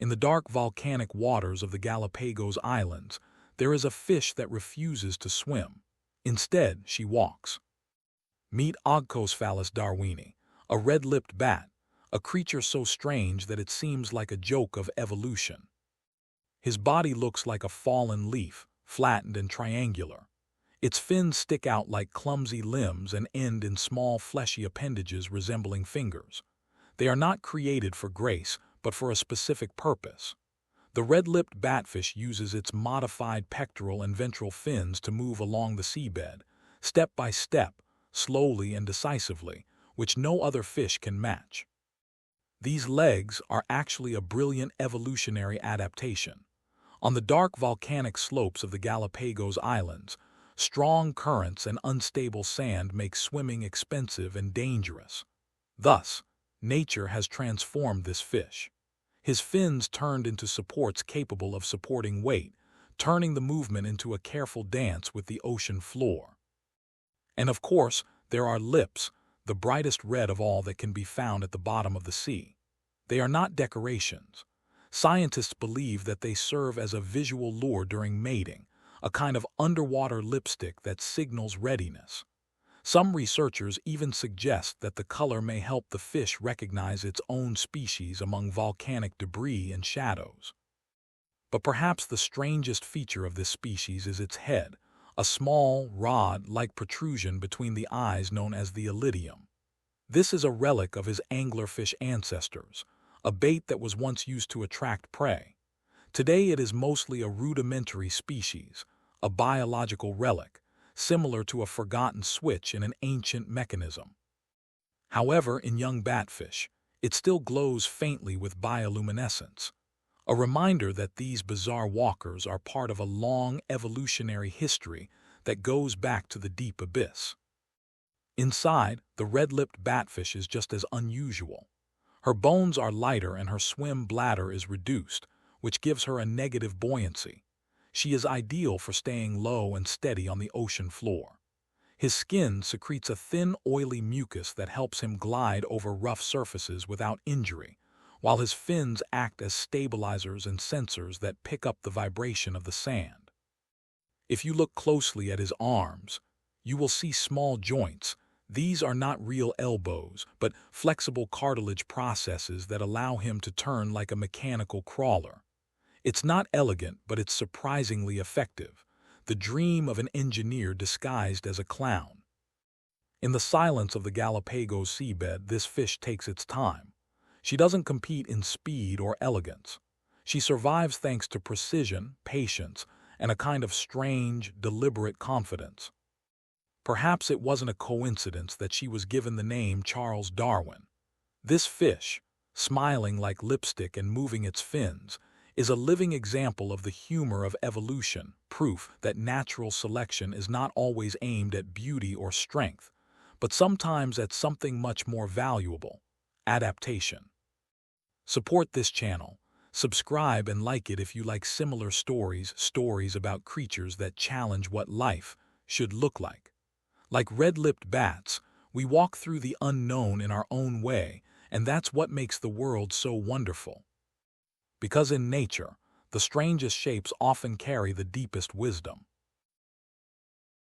In the dark volcanic waters of the Galapagos Islands, there is a fish that refuses to swim. Instead, she walks. Meet Ogchosphalus darwini, a red-lipped bat, a creature so strange that it seems like a joke of evolution. His body looks like a fallen leaf, flattened and triangular. Its fins stick out like clumsy limbs and end in small fleshy appendages resembling fingers. They are not created for grace, but for a specific purpose. The red-lipped batfish uses its modified pectoral and ventral fins to move along the seabed, step by step, slowly and decisively, which no other fish can match. These legs are actually a brilliant evolutionary adaptation. On the dark volcanic slopes of the Galapagos Islands, strong currents and unstable sand make swimming expensive and dangerous. Thus, nature has transformed this fish. His fins turned into supports capable of supporting weight, turning the movement into a careful dance with the ocean floor. And of course, there are lips, the brightest red of all that can be found at the bottom of the sea. They are not decorations. Scientists believe that they serve as a visual lure during mating, a kind of underwater lipstick that signals readiness. Some researchers even suggest that the color may help the fish recognize its own species among volcanic debris and shadows. But perhaps the strangest feature of this species is its head, a small, rod-like protrusion between the eyes known as the ilidium. This is a relic of his anglerfish ancestors, a bait that was once used to attract prey. Today it is mostly a rudimentary species, a biological relic, similar to a forgotten switch in an ancient mechanism. However, in young batfish, it still glows faintly with bioluminescence, a reminder that these bizarre walkers are part of a long evolutionary history that goes back to the deep abyss. Inside, the red-lipped batfish is just as unusual. Her bones are lighter and her swim bladder is reduced, which gives her a negative buoyancy. She is ideal for staying low and steady on the ocean floor. His skin secretes a thin, oily mucus that helps him glide over rough surfaces without injury, while his fins act as stabilizers and sensors that pick up the vibration of the sand. If you look closely at his arms, you will see small joints. These are not real elbows, but flexible cartilage processes that allow him to turn like a mechanical crawler. It's not elegant, but it's surprisingly effective, the dream of an engineer disguised as a clown. In the silence of the Galapagos seabed, this fish takes its time. She doesn't compete in speed or elegance. She survives thanks to precision, patience, and a kind of strange, deliberate confidence. Perhaps it wasn't a coincidence that she was given the name Charles Darwin. This fish, smiling like lipstick and moving its fins, is a living example of the humor of evolution, proof that natural selection is not always aimed at beauty or strength, but sometimes at something much more valuable: adaptation. Support this channel. Subscribe and like it if you like similar stories about creatures that challenge what life should look like. Like red-lipped bats, we walk through the unknown in our own way, and that's what makes the world so wonderful. Because in nature, the strangest shapes often carry the deepest wisdom.